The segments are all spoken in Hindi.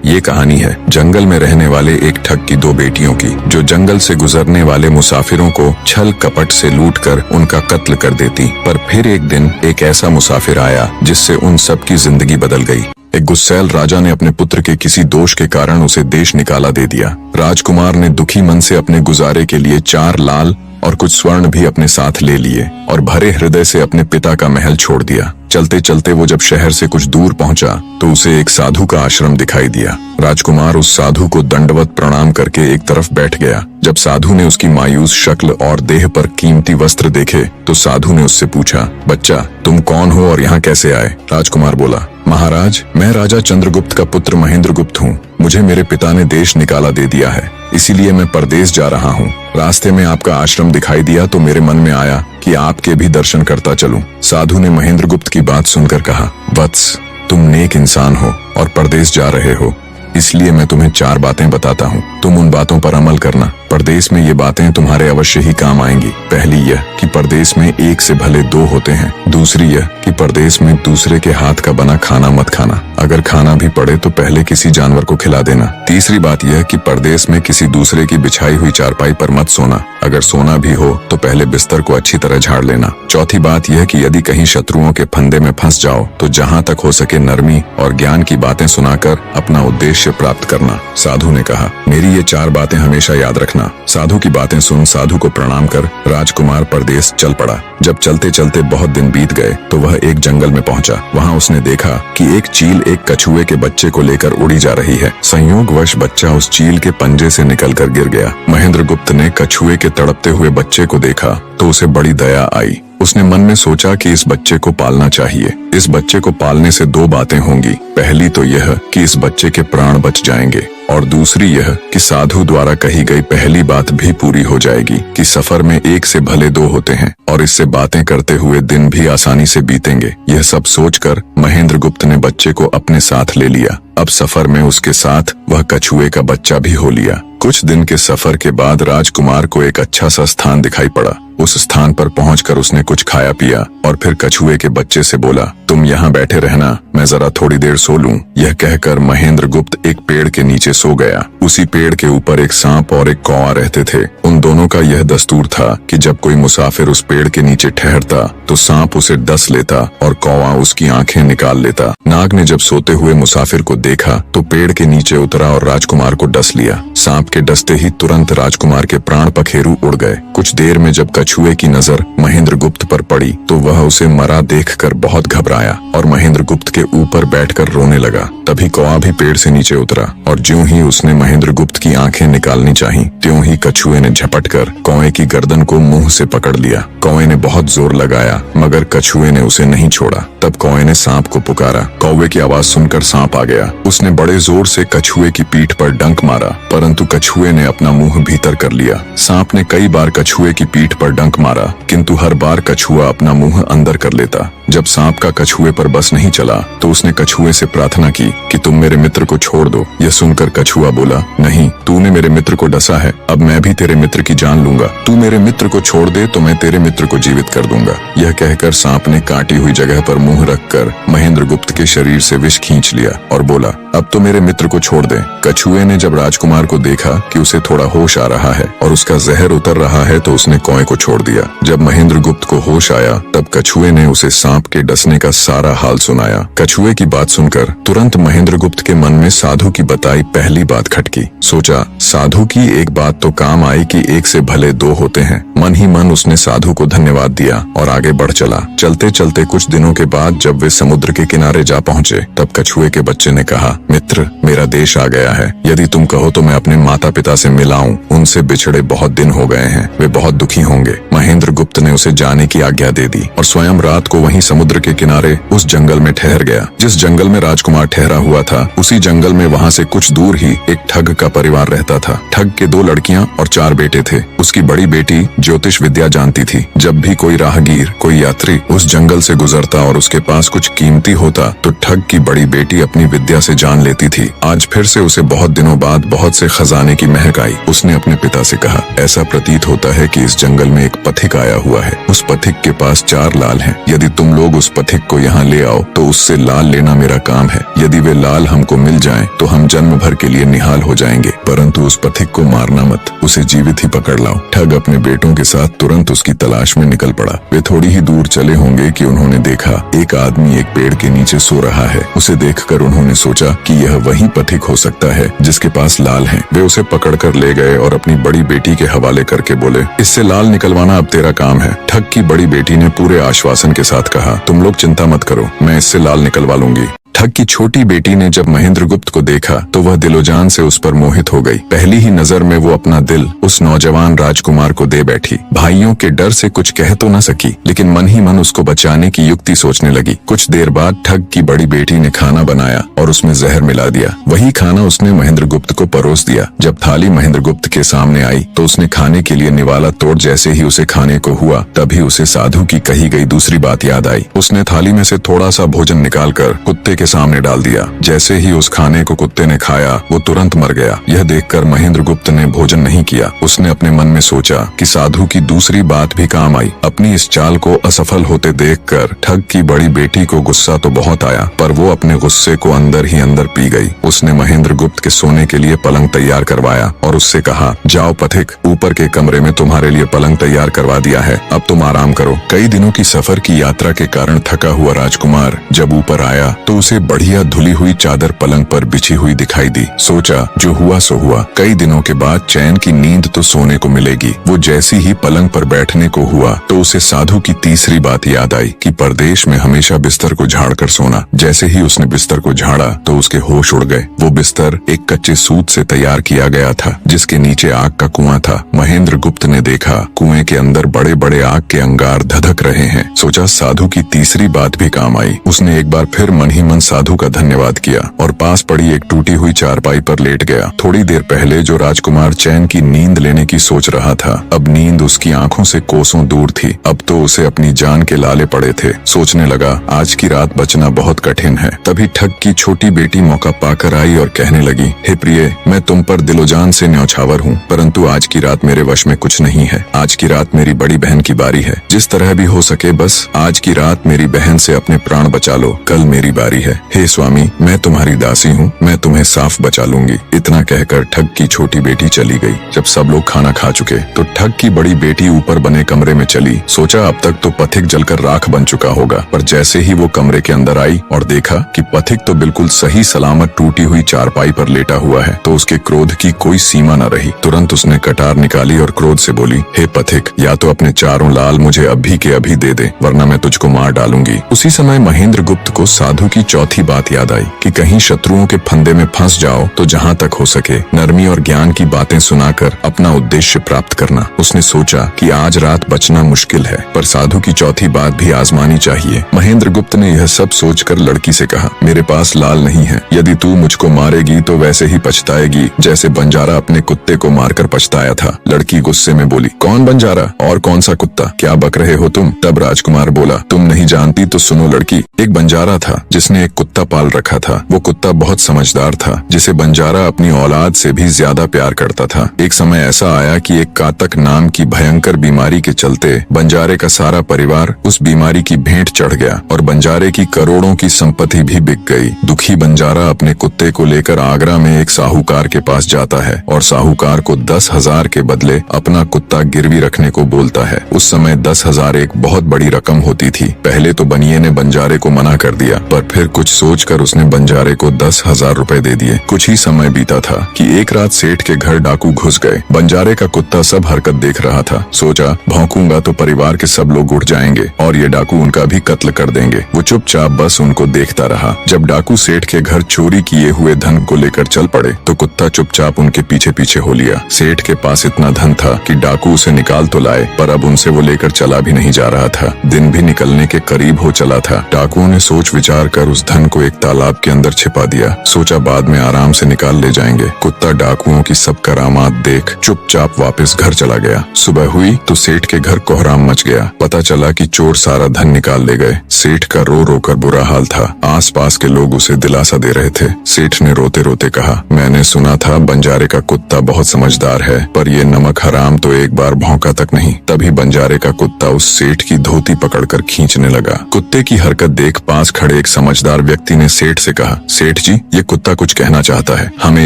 ये कहानी है जंगल में रहने वाले एक ठग की दो बेटियों की, जो जंगल से गुजरने वाले मुसाफिरों को छल कपट से लूटकर उनका कत्ल कर देती। पर फिर एक दिन एक ऐसा मुसाफिर आया जिससे उन सब की जिंदगी बदल गई। एक गुस्सैल राजा ने अपने पुत्र के किसी दोष के कारण उसे देश निकाला दे दिया। राजकुमार ने दुखी मन से अपने गुजारे के लिए 4 लाल और कुछ स्वर्ण भी अपने साथ ले लिए और भरे हृदय से अपने पिता का महल छोड़ दिया। चलते चलते वो जब शहर से कुछ दूर पहुंचा तो उसे एक साधु का आश्रम दिखाई दिया। राजकुमार उस साधु को दंडवत प्रणाम करके एक तरफ बैठ गया। जब साधु ने उसकी मायूस शक्ल और देह पर कीमती वस्त्र देखे तो साधु ने उससे पूछा, बच्चा तुम कौन हो और यहाँ कैसे आए? राजकुमार बोला, महाराज मैं राजा चंद्रगुप्त का पुत्र महेंद्रगुप्त हूँ। मुझे मेरे पिता ने देश निकाला दे दिया है, इसीलिए मैं परदेश जा रहा हूँ। रास्ते में आपका आश्रम दिखाई दिया तो मेरे मन में आया कि आपके भी दर्शन करता चलूं। साधु ने महेंद्रगुप्त की बात सुनकर कहा, वत्स तुम नेक इंसान हो और परदेश जा रहे हो, इसलिए मैं तुम्हें 4 बातें बताता हूँ। तुम उन बातों पर अमल करना। परदेश में ये बातें तुम्हारे अवश्य ही काम आएंगी। पहली यह कि परदेश में एक से भले 2 होते हैं। दूसरी यह कि परदेश में दूसरे के हाथ का बना खाना मत खाना। अगर खाना भी पड़े तो पहले किसी जानवर को खिला देना। तीसरी बात यह कि परदेश में किसी दूसरे की बिछाई हुई चारपाई पर मत सोना। अगर सोना भी हो तो पहले बिस्तर को अच्छी तरह झाड़ लेना। चौथी बात यह कि यदि कहीं शत्रुओं के फंदे में फंस जाओ तो जहाँ तक हो सके नरमी और ज्ञान की बातें सुनाकर अपना उद्देश्य प्राप्त करना। साधु ने कहा, मेरी ये 4 बातें हमेशा याद रखना। साधु की बातें सुन साधु को प्रणाम कर राजकुमार परदेश चल पड़ा। जब चलते चलते बहुत दिन बीत गए तो वह एक जंगल में पहुंचा। वहां उसने देखा कि एक चील एक कछुए के बच्चे को लेकर उड़ी जा रही है। संयोगवश बच्चा उस चील के पंजे से निकलकर गिर गया। महेंद्रगुप्त ने कछुए के तड़पते हुए बच्चे को देखा तो उसे बड़ी दया आई। उसने मन में सोचा कि इस बच्चे को पालना चाहिए। इस बच्चे को पालने से 2 बातें होंगी। पहली तो यह कि इस बच्चे के प्राण बच जाएंगे और दूसरी यह कि साधु द्वारा कही गई पहली बात भी पूरी हो जाएगी कि सफर में एक से भले 2 होते हैं और इससे बातें करते हुए दिन भी आसानी से बीतेंगे। यह सब सोचकर महेंद्रगुप्त ने बच्चे को अपने साथ ले लिया। अब सफर में उसके साथ वह कछुए का बच्चा भी हो लिया। कुछ दिन के सफर के बाद राजकुमार को एक अच्छा सा स्थान दिखाई पड़ा। उस स्थान पर पहुंचकर उसने कुछ खाया पिया और फिर कछुए के बच्चे से बोला, तुम यहाँ बैठे रहना, मैं जरा थोड़ी देर सो लूं। यह कहकर महेंद्रगुप्त एक पेड़ के नीचे सो गया। उसी पेड़ के ऊपर एक सांप और एक कौवा रहते थे। उन दोनों का यह दस्तूर था कि जब कोई मुसाफिर उस पेड़ के नीचे ठहरता तो सांप उसे डस लेता और कौवा उसकी आंखें निकाल लेता। नाग ने जब सोते हुए मुसाफिर को देखा तो पेड़ के नीचे उतरा और राजकुमार को डस लिया। सांप के डसते ही तुरंत राजकुमार के प्राण पखेरु उड़ गए। कुछ देर में जब कछुए की नजर महेंद्रगुप्त पर पड़ी तो वह उसे मरा देखकर बहुत घबराया और महेंद्रगुप्त के ऊपर बैठकर रोने लगा। तभी कौवा भी पेड़ से नीचे उतरा और ज्यों ही उसने महेंद्रगुप्त की आंखें निकालनी चाही त्यों ही कछुए ने झपटकर कौवे की गर्दन को मुंह से पकड़ लिया। कौवे ने बहुत जोर लगाया मगर कछुए ने उसे नहीं छोड़ा। तब कौवे ने सांप को पुकारा। कौवे की आवाज सुनकर सांप आ गया। उसने बड़े जोर से कछुए की पीठ पर डंक मारा परंतु कछुए ने अपना मुंह भीतर कर लिया। सांप ने कई बार कछुए की पीठ पर डंक मारा किंतु हर बार कछुआ अपना मुंह अंदर कर लेता। जब सांप का कछुए पर बस नहीं चला तो उसने कछुए से प्रार्थना की कि तुम मेरे मित्र को छोड़ दो। यह सुनकर कछुआ बोला, नहीं, तूने मेरे मित्र को डसा है, अब मैं भी तेरे मित्र की जान लूंगा। तू मेरे मित्र को छोड़ दे तो मैं तेरे मित्र को जीवित कर दूंगा। यह कहकर सांप ने काटी हुई जगह पर मुंह रखकर महेंद्रगुप्त के शरीर से विष खींच लिया और बोला, अब तो मेरे मित्र को छोड़ दे। कछुए ने जब राजकुमार को देखा कि उसे थोड़ा होश आ रहा है और उसका जहर उतर रहा है तो उसने कौवे को छोड़ दिया। जब महेंद्रगुप्त को होश आया तब कछुए ने उसे सांप के डसने का सारा हाल सुनाया। कछुए की बात सुनकर तुरंत महेंद्रगुप्त के मन में साधु की बताई पहली बात खटकी। सोचा, साधु की एक बात तो काम आई कि एक से भले 2 होते हैं। मन ही मन उसने साधु को धन्यवाद दिया और आगे बढ़ चला। चलते चलते कुछ दिनों के बाद जब वे समुद्र के किनारे जा पहुंचे तब कछुए के बच्चे ने कहा, मित्र, मेरा देश आ गया है। यदि तुम कहो तो मैं अपने माता पिता से मिलाऊं। उनसे बिछड़े बहुत दिन हो गए हैं, वे बहुत दुखी होंगे। महेंद्रगुप्त ने उसे जाने की आज्ञा दे दी और स्वयं रात को वहीं समुद्र के किनारे उस जंगल में ठहर गया। जिस जंगल में राजकुमार ठहरा हुआ था उसी जंगल में वहाँ से कुछ दूर ही एक ठग का परिवार रहता था। ठग के 2 लड़कियां और 4 बेटे थे। उसकी बड़ी बेटी ज्योतिष विद्या जानती थी। जब भी कोई राहगीर, कोई यात्री उस जंगल से गुजरता और उसके पास कुछ कीमती होता तो ठग की बड़ी बेटी अपनी विद्या से जान लेती देती थी। आज फिर से उसे बहुत दिनों बाद बहुत से खजाने की महक आई। उसने अपने पिता से कहा, ऐसा प्रतीत होता है कि इस जंगल में एक पथिक आया हुआ है। उस पथिक के पास 4 लाल हैं। यदि तुम लोग उस पथिक को यहाँ ले आओ तो उससे लाल लेना मेरा काम है। यदि वे लाल हमको मिल जाएं तो हम जन्म भर के लिए निहाल हो जाएंगे, परंतु उस पथिक को मारना मत, उसे जीवित ही पकड़ लाओ। ठग अपने बेटों के साथ तुरंत उसकी तलाश में निकल पड़ा। वे थोड़ी ही दूर चले होंगे कि उन्होंने देखा एक आदमी एक पेड़ के नीचे सो रहा है। उसे देखकर उन्होंने सोचा कि यह वही पथिक हो सकता है जिसके पास लाल हैं। वे उसे पकड़कर ले गए और अपनी बड़ी बेटी के हवाले करके बोले, इससे लाल निकलवाना अब तेरा काम है। ठग की बड़ी बेटी ने पूरे आश्वासन के साथ कहा, तुम लोग चिंता मत करो, मैं इससे लाल निकलवा लूंगी। ठग की छोटी बेटी ने जब महेंद्रगुप्त को देखा तो वह दिलोजान से उस पर मोहित हो गई। पहली ही नजर में वो अपना दिल उस नौजवान राजकुमार को दे बैठी। भाइयों के डर से कुछ कह तो न सकी, लेकिन मन ही मन उसको बचाने की युक्ति सोचने लगी। कुछ देर बाद ठग की बड़ी बेटी ने खाना बनाया और उसमें जहर मिला दिया। वही खाना उसने महेंद्रगुप्त को परोस दिया। जब थाली महेंद्रगुप्त के सामने आई तो उसने खाने के लिए निवाला तोड़ जैसे ही उसे खाने को हुआ, तभी उसे साधु की कही गई दूसरी बात याद आई। उसने थाली में से थोड़ा सा भोजन निकालकर कुत्ते के सामने डाल दिया। जैसे ही उस खाने को कुत्ते ने खाया वो तुरंत मर गया। यह देखकर महेंद्रगुप्त ने भोजन नहीं किया। उसने अपने मन में सोचा कि साधु की दूसरी बात भी काम आई। अपनी इस चाल को असफल होते देखकर ठग की बड़ी बेटी को गुस्सा तो बहुत आया, पर वो अपने गुस्से को अंदर ही अंदर पी गई। उसने महेंद्रगुप्त के सोने के लिए पलंग तैयार करवाया और उससे कहा, जाओ पथिक, ऊपर के कमरे में तुम्हारे लिए पलंग तैयार करवा दिया है, अब तुम आराम करो। कई दिनों की सफर की यात्रा के कारण थका हुआ राजकुमार जब ऊपर आया तो उसे बढ़िया धुली हुई चादर पलंग पर बिछी हुई दिखाई दी। सोचा जो हुआ सो हुआ, कई दिनों के बाद चैन की नींद तो सोने को मिलेगी। वो जैसी ही पलंग पर बैठने को हुआ तो उसे साधु की तीसरी बात याद आई कि परदेश में हमेशा बिस्तर को झाड़कर सोना। जैसे ही उसने बिस्तर को झाड़ा तो उसके होश उड़ गए। वो बिस्तर एक कच्चे सूत से तैयार किया गया था जिसके नीचे आग का कुआं था। महेंद्रगुप्त ने देखा कुएं के अंदर बड़े बड़े आग के अंगार धधक रहे हैं। सोचा साधु की तीसरी बात भी काम आई। उसने एक बार फिर मन ही मन साधु का धन्यवाद किया और पास पड़ी एक टूटी हुई चारपाई पर लेट गया। थोड़ी देर पहले जो राजकुमार चैन की नींद लेने की सोच रहा था, अब नींद उसकी आंखों से कोसों दूर थी। अब तो उसे अपनी जान के लाले पड़े थे। सोचने लगा, आज की रात बचना बहुत कठिन है। तभी ठग की छोटी बेटी मौका पाकर आई और कहने लगी, हे प्रिय, मैं तुम पर दिलोजान से न्यौछावर हूँ, परंतु आज की रात मेरे वश में कुछ नहीं है। आज की रात मेरी बड़ी बहन की बारी है। जिस तरह भी हो सके बस आज की रात मेरी बहन से अपने प्राण बचा लो, कल मेरी बारी है। हे स्वामी, मैं तुम्हारी दासी हूँ, मैं तुम्हें साफ बचा लूंगी। इतना कहकर ठग की छोटी बेटी चली गई। जब सब लोग खाना खा चुके तो ठग की बड़ी बेटी ऊपर बने कमरे में चली। सोचा अब तक तो पथिक जलकर राख बन चुका होगा, पर जैसे ही वो कमरे के अंदर आई और देखा कि पथिक तो बिल्कुल सही सलामत टूटी हुई चारपाई पर लेटा हुआ है तो उसके क्रोध की कोई सीमा न रही। तुरंत उसने कटार निकाली और क्रोध से बोली, हे पथिक, या तो अपने 4 लाल मुझे अभी के अभी दे दे, वरना मैं तुझको मार डालूंगी। उसी समय महेंद्रगुप्त को साधु की चौथी बात याद आई कि कहीं शत्रुओं के फंदे में फंस जाओ तो जहाँ तक हो सके नरमी और ज्ञान की बातें सुनाकर अपना उद्देश्य प्राप्त करना। उसने सोचा कि आज रात बचना मुश्किल है, पर साधु की चौथी बात भी आजमानी चाहिए। महेंद्रगुप्त ने यह सब सोचकर लड़की से कहा, मेरे पास लाल नहीं है। यदि तू मुझको मारेगी तो वैसे ही पछताएगी जैसे बंजारा अपने कुत्ते को मारकर पछताया था। लड़की गुस्से में बोली, कौन बंजारा और कौन सा कुत्ता, क्या बक रहे हो तुम? तब राजकुमार बोला, तुम नहीं जानती तो सुनो लड़की, एक बंजारा था जिसने एक कुत्ता पाल रखा था। वो कुत्ता बहुत समझदार था जिसे बंजारा अपनी औलाद से भी ज्यादा प्यार करता था। एक समय ऐसा आया कि एक कातक नाम की भयंकर बीमारी के चलते बंजारे का सारा परिवार उस बीमारी की भेंट चढ़ गया और बंजारे की करोड़ों की संपत्ति भी बिक गई। दुखी बंजारा अपने कुत्ते को लेकर आगरा में एक साहूकार के पास जाता है और साहूकार को 10,000 के बदले अपना कुत्ता गिरवी रखने को बोलता है। उस समय 10,000 एक बहुत बड़ी रकम होती थी। पहले तो बनिए ने बंजारे को मना कर दिया, पर फिर कुछ सोचकर उसने बंजारे को 10,000 रुपए दे दिए। कुछ ही समय बीता था कि एक रात सेठ के घर डाकू घुस गए। बंजारे का कुत्ता सब हरकत देख रहा था। सोचा, भौंकूंगा तो परिवार के सब लोग उठ जाएंगे और ये डाकू उनका भी कत्ल कर देंगे। वो चुपचाप बस उनको देखता रहा। जब डाकू सेठ के घर चोरी किए हुए धन को लेकर चल पड़े तो कुत्ता चुपचाप उनके पीछे पीछे हो लिया। सेठ के पास इतना धन था कि डाकू उसे निकाल तो लाए, पर अब उनसे वो लेकर चला भी नहीं जा रहा था। दिन भी निकलने के करीब हो चला था। डाकुओं ने सोच विचार कर उस धन को एक तालाब के अंदर छिपा दिया। सोचा बाद में आराम से निकाल ले जाएंगे। कुत्ता डाकुओं की सब करामात देख चुपचाप वापस घर चला गया। सुबह हुई तो सेठ के घर कोहराम मच गया। पता चला कि चोर सारा धन निकाल ले गए। सेठ का रो रो कर बुरा हाल था। आसपास के लोग उसे दिलासा दे रहे थे। सेठ ने रोते रोते कहा, मैंने सुना था बंजारे का कुत्ता बहुत समझदार है, पर ये नमक हराम तो एक बार भौंका तक नहीं। तभी बंजारे का कुत्ता उस सेठ की धोती पकड़कर खींचने लगा। कुत्ते की हरकत देख पास खड़े एक समझदार व्यक्ति ने सेठ से कहा, सेठ जी, ये कुत्ता कुछ कहना चाहता है, हमें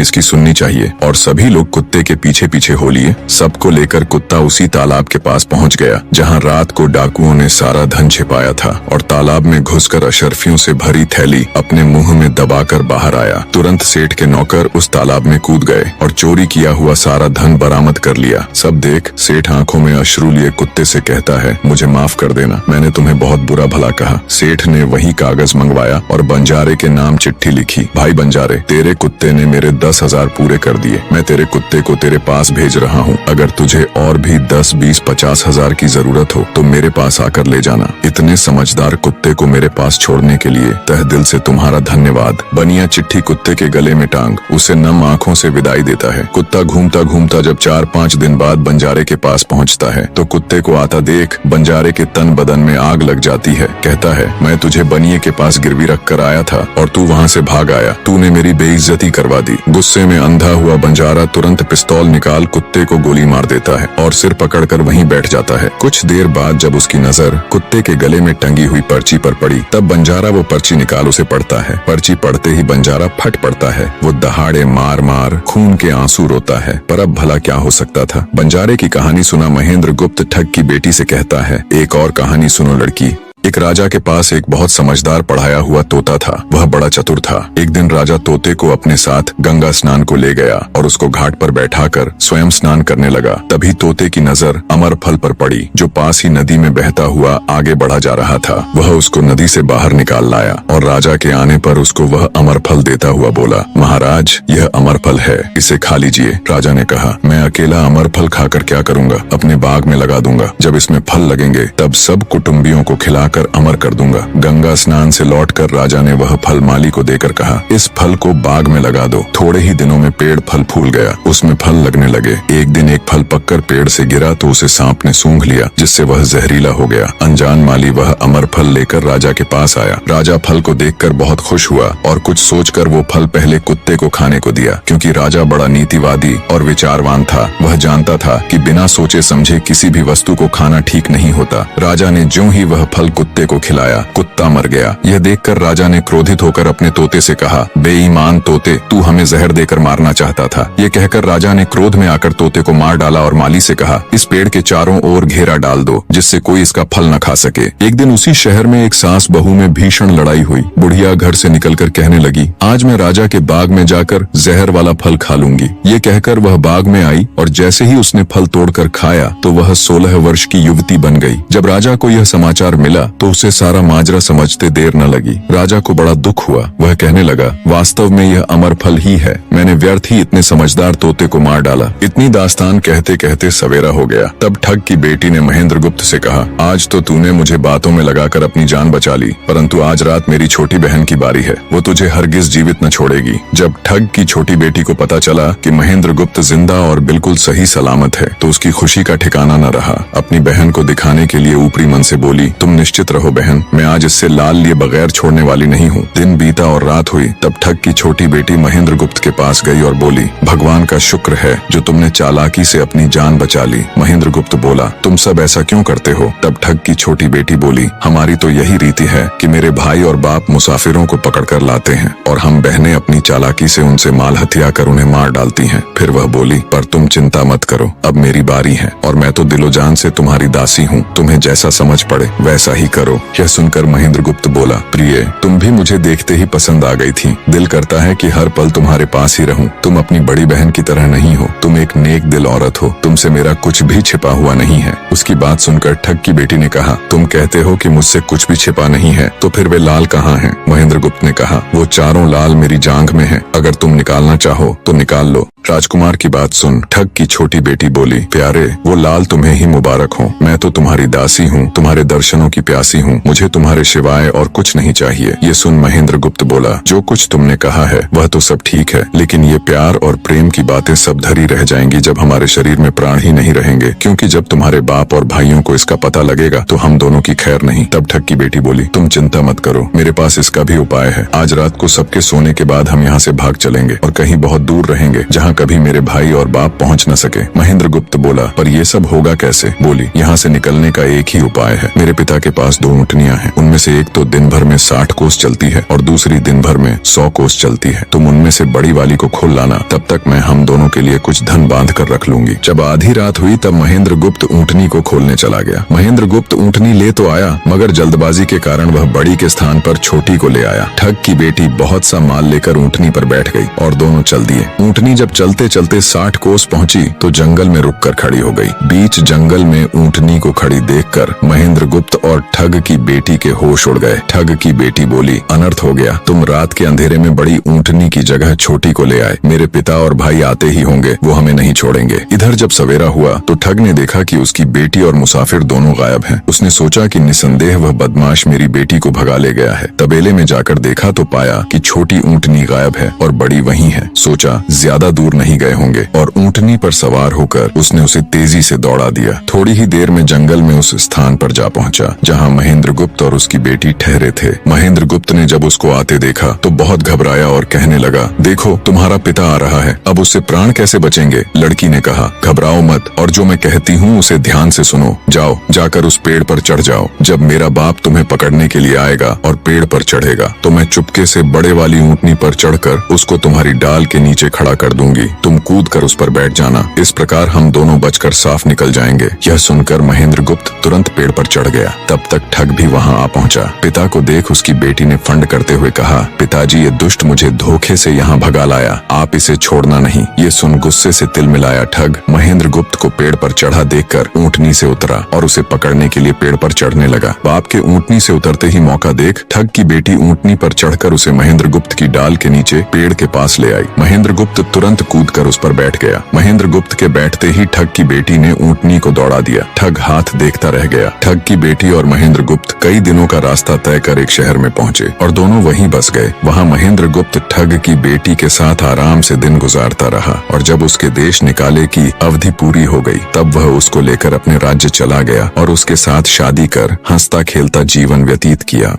इसकी सुननी चाहिए। और सभी लोग कुत्ते के पीछे पीछे हो लिए। सबको लेकर कुत्ता उसी तालाब के पास पहुंच गया जहां रात को डाकुओं ने सारा धन छिपाया था, और तालाब में घुसकर अशर्फियों से भरी थैली अपने मुंह में दबाकर बाहर आया। तुरंत सेठ के नौकर उस तालाब में कूद गए और चोरी किया हुआ सारा धन बरामद कर लिया। सब देख सेठ आंखों में अश्रु लिए कुत्ते से कहता है, मुझे माफ कर देना, मैंने तुम्हें बहुत बुरा भला कहा। सेठ ने वही कागज मंगवाया और बंजारे के नाम चिट्ठी लिखी, भाई बंजारे, तेरे कुत्ते ने मेरे 10,000 पूरे कर दिए। मैं तेरे कुत्ते को तेरे पास भेज रहा हूँ। अगर तुझे और भी 10, 20, 50 हजार की जरूरत हो तो मेरे पास आकर ले जाना। इतने समझदार कुत्ते को मेरे पास छोड़ने के लिए तहे दिल से तुम्हारा धन्यवाद। बनिया चिट्ठी कुत्ते के गले में टांग उसे नम आंखों से विदाई देता है। कुत्ता घूमता घूमता जब 4-5 दिन बाद बंजारे के पास पहुंचता है तो कुत्ते को आता देख बंजारे के तन बदन में आग लग जाती है। कहता है, मैं तुझे बनिए के पास गिरवी रख कर आया था और तू वहाँ से भाग आया। तूने मेरी बेइज्जती करवा दी। गुस्से में अंधा हुआ बंजारा तुरंत पिस्तौल निकाल कुत्ते को गोली मार देता है और सिर पकड़कर वहीं बैठ जाता है। कुछ देर बाद जब उसकी नजर कुत्ते के गले में टंगी हुई पर्ची पर पड़ी तब बंजारा वो पर्ची निकाल उसे पढ़ता है। पर्ची पढ़ते ही बंजारा फट पड़ता है। वो दहाड़े मार मार खून के आंसू रोता है। पर अब भला क्या हो सकता था। बंजारे की कहानी सुना महेंद्र गुप्त ठग की बेटी से कहता है, एक और कहानी सुनो लड़की। एक राजा के पास एक बहुत समझदार पढ़ाया हुआ तोता था। वह बड़ा चतुर था। एक दिन राजा तोते को अपने साथ गंगा स्नान को ले गया और उसको घाट पर बैठाकर स्वयं स्नान करने लगा। तभी तोते की नजर अमर फल पर पड़ी जो पास ही नदी में बहता हुआ आगे बढ़ा जा रहा था। वह उसको नदी से बाहर निकाल लाया और राजा के आने पर उसको वह अमर फल देता हुआ बोला, महाराज, यह अमर फल है, इसे खा लीजिए। राजा ने कहा, मैं अकेला अमर फल खाकर क्या करूंगा, अपने बाग में लगा दूंगा। जब इसमें फल लगेंगे तब सब कुटुंबियों को खिलाकर अमर कर दूंगा। गंगा स्नान से लौटकर राजा ने वह फल माली को देकर कहा, इस फल को बाग में लगा दो। थोड़े ही दिनों में पेड़ फल फूल गया, उसमें फल लगने लगे। एक दिन एक फल पककर पेड़ से गिरा तो उसे सांप ने सूंघ लिया, जिससे वह जहरीला हो गया। अनजान माली वह अमर फल लेकर राजा के पास आया। राजा फल को देखकर बहुत खुश हुआ और कुछ सोचकर वो फल पहले कुत्ते को खाने को दिया। क्योंकि राजा बड़ा नीतिवादी और विचारवान था, वह जानता था कि बिना सोचे समझे किसी भी वस्तु को खाना ठीक नहीं होता। राजा ने ज्यों ही वह फल कुत्ते को खिलाया, कुत्ता मर गया। यह देखकर राजा ने क्रोधित होकर अपने तोते से कहा, बेईमान तोते, तू हमें जहर देकर मारना चाहता था। ये कहकर राजा ने क्रोध में आकर तोते को मार डाला और माली से कहा, इस पेड़ के चारों ओर घेरा डाल दो जिससे कोई इसका फल न खा सके। एक दिन उसी शहर में एक सास बहू में भीषण लड़ाई हुई। बुढ़िया घर से निकलकर कहने लगी, आज मैं राजा के बाग में जाकर जहर वाला फल खा लूंगी। ये कहकर वह बाग में आई और जैसे ही उसने फल तोड़कर खाया तो वह 16 वर्ष की युवती बन गई। जब राजा को यह समाचार मिला तो उसे सारा माजरा समझते देर न लगी। राजा को बड़ा दुख हुआ। वह कहने लगा, वास्तव में यह अमर फल ही है, मैंने व्यर्थ ही इतने समझदार तोते को मार डाला। इतनी दास्तान कहते कहते सवेरा हो गया। तब ठग की बेटी ने महेंद्र गुप्त से कहा, आज तो तूने मुझे बातों में लगाकर अपनी जान बचा ली, परंतु आज रात मेरी छोटी बहन की बारी है, वो तुझे हरगिज जीवित न छोड़ेगी। जब ठग की छोटी बेटी को पता चला कि महेंद्र गुप्त जिंदा और बिल्कुल सही सलामत है तो उसकी खुशी का ठिकाना न रहा। अपनी बहन को दिखाने के लिए ऊपरी मन से बोली, तुम निश्चित रहो बहन, मैं आज इससे लाल लिए बगैर छोड़ने वाली नहीं हूँ। दिन बीता और रात हुई। तब ठग की छोटी बेटी महेंद्र गुप्त के पास गई और बोली, भगवान का शुक्र है जो तुमने चालाकी से अपनी जान बचा ली। महेंद्र गुप्त बोला, तुम सब ऐसा क्यों करते हो? तब ठग की छोटी बेटी बोली, हमारी तो यही रीति है कि मेरे भाई और बाप मुसाफिरों को पकड़कर लाते हैं और हम बहनें अपनी चालाकी से उनसे माल हथिया कर उन्हें मार डालती हैं। फिर वह बोली, पर तुम चिंता मत करो, अब मेरी बारी है और मैं तो दिलो जान से तुम्हारी दासी हूँ, तुम्हें जैसा समझ पड़े वैसा ही करो। यह सुनकर महेंद्र गुप्त बोला, प्रिय, तुम भी मुझे देखते ही पसंद आ गई थी। दिल करता है कि हर पल तुम्हारे पास ही रहूं। तुम अपनी बड़ी बहन की तरह नहीं हो, तुम एक नेक दिल औरत हो, तुमसे मेरा कुछ भी छिपा हुआ नहीं है। उसकी बात सुनकर ठग की बेटी ने कहा, तुम कहते हो कि मुझसे कुछ भी छिपा नहीं है, तो फिर वे लाल कहाँ हैं? महेंद्र गुप्त ने कहा, वो चारों लाल मेरी जांघ में हैं, अगर तुम निकालना चाहो तो निकाल लो। राजकुमार की बात सुन ठग की छोटी बेटी बोली, प्यारे वो लाल तुम्हें ही मुबारक हो। मैं तो तुम्हारी दासी हूँ, तुम्हारे दर्शनों की प्यासी हूँ, मुझे तुम्हारे सिवाय और कुछ नहीं चाहिए। ये सुन महेंद्र गुप्त बोला, जो कुछ तुमने कहा है वह तो सब ठीक है, लेकिन ये प्यार और प्रेम की बातें सब धरी रह जाएंगी जब हमारे शरीर में प्राण ही नहीं रहेंगे, क्योंकि जब तुम्हारे बाप और भाइयों को इसका पता लगेगा तो हम दोनों की खैर नहीं। तब ठग की बेटी बोली, तुम चिंता मत करो, मेरे पास इसका भी उपाय है। आज रात को सबके सोने के बाद हम यहाँ से भाग चलेंगे और कहीं बहुत दूर रहेंगे जहाँ कभी मेरे भाई और बाप पहुँच न सके। महेंद्र गुप्त बोला, पर ये सब होगा कैसे? बोली, यहाँ से निकलने का एक ही उपाय है। मेरे पिता के पास 2 ऊँटनियाँ हैं, उनमें से एक तो दिन भर में 60 कोस चलती है और दूसरी दिन भर में 100 कोस चलती है। तुम उनमें से बड़ी वाली को खोल लाना, तब तक मैं हम दोनों के लिए कुछ धन बांध कर रख लूंगी। जब आधी रात हुई तब महेंद्र गुप्त ऊँटनी को खोलने चला गया। महेंद्र गुप्त ऊँटनी ले तो आया, मगर जल्दबाजी के कारण वह बड़ी के स्थान पर छोटी को ले आया। ठग की बेटी बहुत सा माल लेकर ऊँटनी पर बैठ गई और दोनों चल दिए। ऊँटनी जब चलते चलते 60 कोस पहुंची तो जंगल में रुककर खड़ी हो गई। बीच जंगल में ऊँटनी को खड़ी देखकर महेंद्र गुप्त और ठग की बेटी के होश उड़ गए। ठग की बेटी बोली, अनर्थ हो गया, तुम रात के अंधेरे में बड़ी ऊँटनी की जगह छोटी को ले आए। मेरे पिता और भाई आते ही होंगे, वो हमें नहीं छोड़ेंगे। इधर जब सवेरा हुआ तो ठग ने देखा कि उसकी बेटी और मुसाफिर दोनों गायब हैं। उसने सोचा कि निसंदेह वह बदमाश मेरी बेटी को भगा ले गया है। तबेले में जाकर देखा तो पाया कि छोटी ऊँटनी गायब है और बड़ी वहीं है। सोचा ज्यादा दूर नहीं गए होंगे और ऊँटनी पर सवार होकर उसने उसे तेजी से दौड़ा दिया। थोड़ी ही देर में जंगल में उस स्थान पर जा पहुंचा जहां महेंद्र गुप्त और उसकी बेटी ठहरे थे। महेंद्र गुप्त ने जब उसको आते देखा तो बहुत घबराया और कहने लगा, देखो तुम्हारा पिता आ रहा है, अब उससे प्राण कैसे बचेंगे? लड़की ने कहा, घबराओ मत और जो मैं कहती हूँ उसे ध्यान से सुनो। जाओ, जाकर उस पेड़ पर चढ़ जाओ। जब मेरा बाप तुम्हें पकड़ने के लिए आएगा और पेड़ पर चढ़ेगा तो मैं चुपके से बड़े वाली ऊँटनी पर चढ़कर उसको तुम्हारी डाल के नीचे खड़ा कर दूंगी। तुम कूद कर उस पर बैठ जाना, इस प्रकार हम दोनों बचकर साफ निकल जाएंगे। यह सुनकर महेंद्र गुप्त तुरंत पेड़ पर चढ़ गया। तब तक ठग भी वहां आ पहुंचा। पिता को देख उसकी बेटी ने फंड करते हुए कहा, पिताजी ये दुष्ट मुझे धोखे से यहाँ भगा लाया, आप इसे छोड़ना नहीं। ये सुन गुस्से से तिल मिलाया ठग महेंद्र गुप्त को पेड़ पर चढ़ा देखकर ऊँटनी से उतरा और उसे पकड़ने के लिए पेड़ पर चढ़ने लगा। बाप के ऊँटनी से उतरते ही मौका देख ठग की बेटी ऊँटनी पर चढ़कर उसे महेंद्र गुप्त की डाल के नीचे पेड़ के पास ले आई। महेंद्र गुप्त तुरंत कूद कर उस पर बैठ गया। महेंद्र गुप्त के बैठते ही ठग की बेटी ने ऊँटनी को दौड़ा दिया। ठग हाथ देखता रह गया। ठग की बेटी और महेंद्र गुप्त कई दिनों का रास्ता तय कर एक शहर में पहुंचे और दोनों वहीं बस गए। वहां महेंद्र गुप्त ठग की बेटी के साथ आराम से दिन गुजारता रहा और जब उसके देश निकाले की अवधि पूरी हो गई तब वह उसको लेकर अपने राज्य चला गया और उसके साथ शादी कर हंसता खेलता जीवन व्यतीत किया।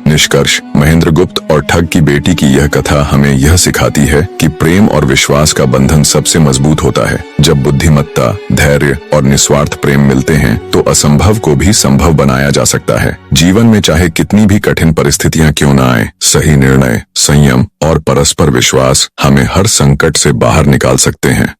निष्कर्ष, महेंद्र गुप्त और ठग की बेटी की यह कथा हमें यह सिखाती है कि प्रेम और विश्वास का बंधन सबसे मजबूत होता है। जब बुद्धिमत्ता, धैर्य और निस्वार्थ प्रेम मिलते हैं तो असंभव को भी संभव बनाया जा सकता है। जीवन में चाहे कितनी भी कठिन परिस्थितियां क्यों न आए, सही निर्णय, संयम और परस्पर विश्वास हमें हर संकट से बाहर निकाल सकते हैं।